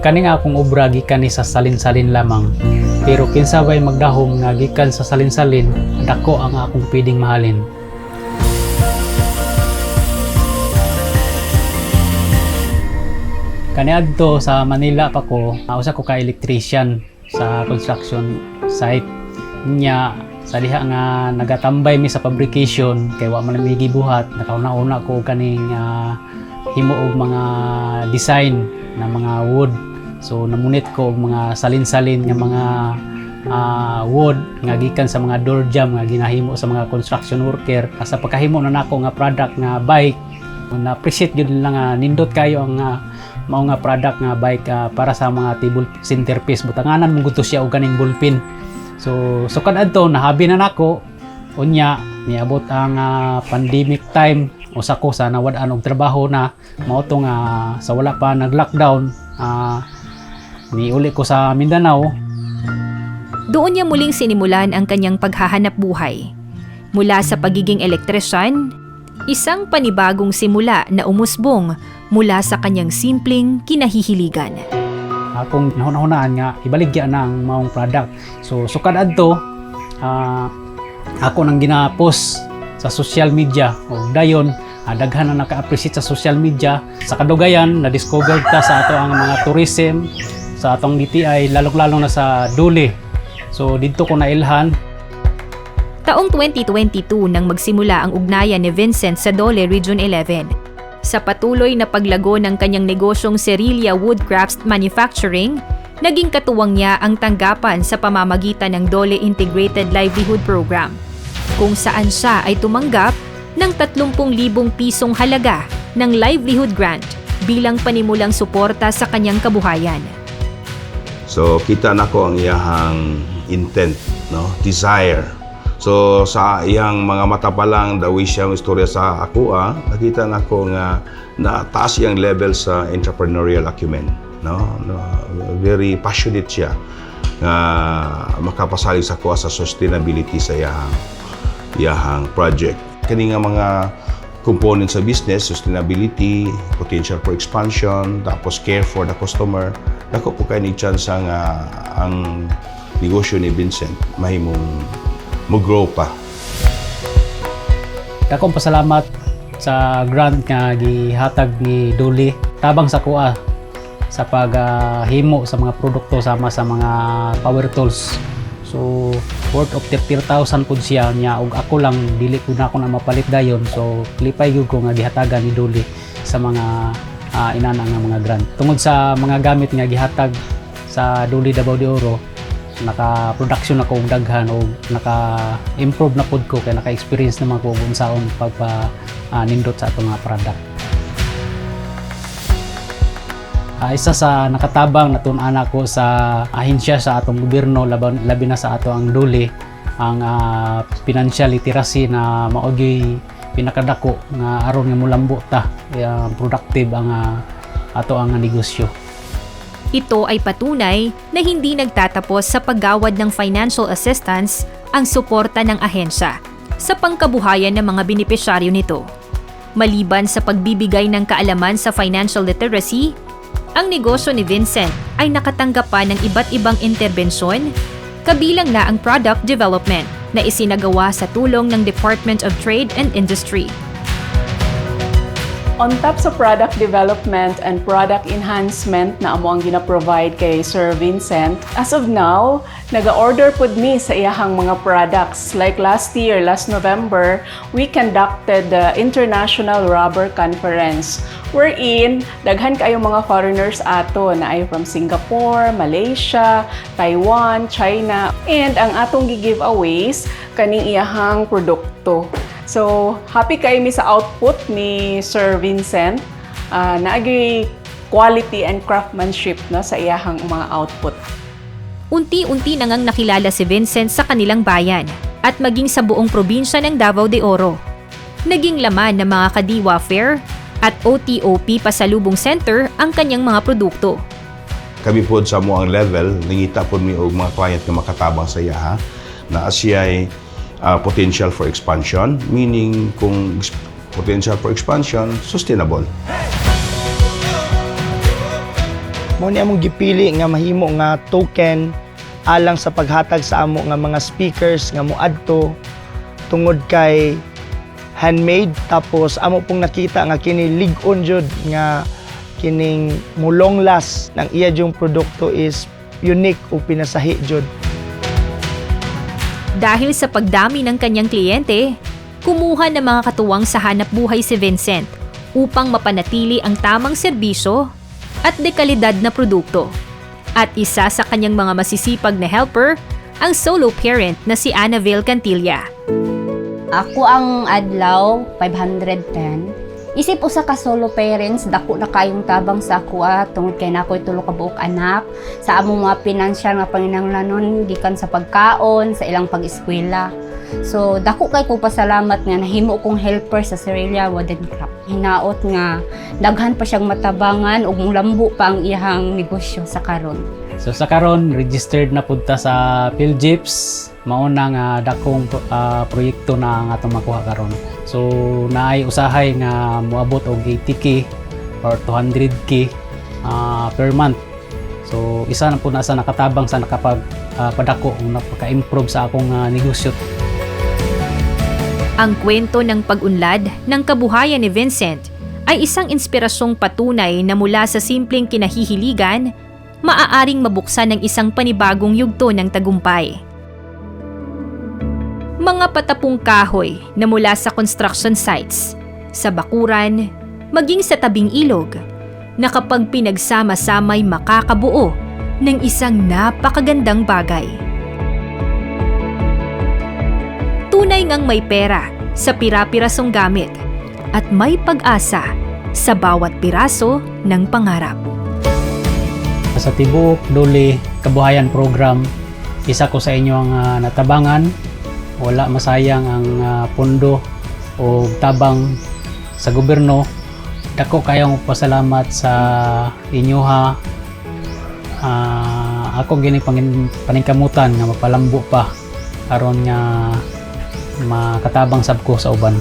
Kani nga akong obra gikan ni sa salin-salin lamang. Pero kinsabay magdahom nga gikan sa salin-salin, dako ang akong pwedeng mahalin. Kaniadto sa Manila pa ko, usa ko ka electrician sa construction site. Nya sa diha nga nagatambay mi sa fabrication kay wa man mi gibuhat, nakauna-una ko kaning himo og mga design na mga wood. So namunit ko og mga salin-salin nga mga wood nga gikan sa mga door jamb nga ginahimo sa mga construction worker. Sa pagkahimo na nako nga product nga bike, na appreciate gyud lang nga nindot kayo ang mao nga product nga bike para sa mga table centerpiece. Butanganan mo gusto siya og kaning ballpen. So kadadto nahabi na nako unya niabot ang pandemic time. Usa ko sa nawad-an og trabaho na mao to nga sa wala pa nag-lockdown, niuli ko sa Mindanao. Doon niya muling sinimulan ang kanyang paghahanap buhay. Mula sa pagiging elektrisyan, isang panibagong simula na umusbong mula sa kanyang simpleng kinahihiligan. Akong nahuna-hunaan nga ibaligya na ang maong product. So kadadto ako nang gina-post sa social media o dayon daghan na naka-appreciate sa social media. Sa kadugayan na-discover ta sa ato ang mga tourism sa atong DTI, lalong-lalo na sa Duli. So dito ko nailhan. Taong 2022 nang magsimula ang ugnayan ni Vincent sa Dole Region 11. Sa patuloy na paglago ng kanyang negosyong Cerelia Woodcrafts Manufacturing, naging katuwang niya ang tanggapan sa pamamagitan ng Dole Integrated Livelihood Program, kung saan siya ay tumanggap ng 30,000 pisong halaga ng livelihood grant bilang panimulang suporta sa kanyang kabuhayan. So kita nako ang iyahang intent, no, desire. So sa iyang mga mata pa lang dawi siyang istorya sa ako, nakita nako nga taas iyang level sa entrepreneurial acumen, no, very passionate siya nga makapasalig sa kuha sa sustainability sa iyahang project. Kani nga mga components sa business, sustainability, potential for expansion, tapos care for the customer. Dako po kayo ni chance nga ang negosyo ni Vincent mahimong mag-grow pa. Dakong pasalamat sa grant nga gihatag ni Duli tabang sa kuha sa paghimo sa mga produkto sama sa mga power tools. So worth of 30,000 pud siya niya ug ako lang dili ko na ako na mapalit dayon. So klipay gyud ko nga gihatagan ni Duli sa mga inana nga mga grant. Tungod sa mga gamit nga gihatag sa Duli Davao de Oro, naka-production ako og daghan o naka-improve na pud ko kay naka-experience naman ko kung saon nindot sa atong mga product. Isa sa nakatabang na tun-ana ko sa ahensya sa atong gobyerno, labi na sa ato ang Duli, ang financial literacy na maogi pinakadako nga aron nga mulambo ta productive ang ato ang negosyo. Ito ay patunay na hindi nagtatapos sa paggawad ng financial assistance ang suporta ng ahensya sa pangkabuhayan ng mga benepisyaryo nito. Maliban sa pagbibigay ng kaalaman sa financial literacy, ang negosyo ni Vincent ay nakatanggap pa ng iba't ibang interbensyon, kabilang na ang product development na isinagawa sa tulong ng Department of Trade and Industry. On top sa product development and product enhancement na amo ang gina-provide kay Sir Vincent, as of now, naga-order pud mi sa iyahang mga products. Like last November, we conducted the International Rubber Conference, wherein daghan kayo mga foreigners ato na ay from Singapore, Malaysia, Taiwan, China, and ang atong giveaways kaning iyahang produkto. So, happy kayo mi sa output ni Sir Vincent. Naagi quality and craftsmanship no, sa iyahang mga output. Unti-unti nangang nakilala si Vincent sa kanilang bayan at maging sa buong probinsya ng Davao de Oro. Naging laman ng mga Kadiwa Fair at OTOP Pasalubong Center ang kanyang mga produkto. Kami po sa muang level, nangita po mi og mga client nga makatabang sa iya na siya ay potential for expansion, meaning kung potential for expansion, sustainable. Mao ni among gipili nga mahimo nga token alang sa paghatag sa amo nga mga speakers nga moadto tungod kay handmade, tapos amo pong nakita nga kini lig-on jud nga kining mulong last ng iya yung produkto is unique o pinasahi jud. Dahil sa pagdami ng kanyang kliyente, kumuha ng mga katuwang sa hanap buhay si Vincent upang mapanatili ang tamang serbisyo at dekalidad na produkto. At isa sa kanyang mga masisipag na helper, ang solo parent na si Annabelle Cantilla. Ako ang adlaw 510. Isip usa ka solo parents, dako na kayong tabang sa ako tungod kay nakoy tulo ka buok anak. Sa among mga pinansyal nga panginahanglanon gikan sa pagkaon, sa ilang pag-eskwela. So dako kay ko pasalamat nga nahimo kong helper sa Cerelia Wood Craft. Hinaot nga daghan pa siyang matabangan ug mulambo pa ang iyang negosyo sa karon. So sa karon registered na punta sa PhilJips, mauna nga dakong proyekto na ang atong makuha karon. So naay usahay nga moabot og 80k or 200k per month. So isa na po na sa nakatabang sa padako ug napaka-improve sa akong negosyo. Ang kwento ng pag-unlad ng kabuhayan ni Vincent ay isang inspirasyong patunay na mula sa simpleng kinahihiligan, maaaring mabuksan ng isang panibagong yugto ng tagumpay. Mga patapong kahoy na mula sa construction sites, sa bakuran, maging sa tabing ilog, na kapag pinagsama-sama'y makakabuo ng isang napakagandang bagay. Tunay ngang may pera sa pira-pirasong gamit at may pag-asa sa bawat piraso ng pangarap. Sa Tibuok Dole Kabuhayan Program, isa ko sa inyo ang natabangan. Wala masayang ang pondo o tabang sa gobyerno. Dako kayong pasalamat sa inyo ha. Ako gini paningkamutan nga mapalambo pa aron nga makatabang sab ko sa uban.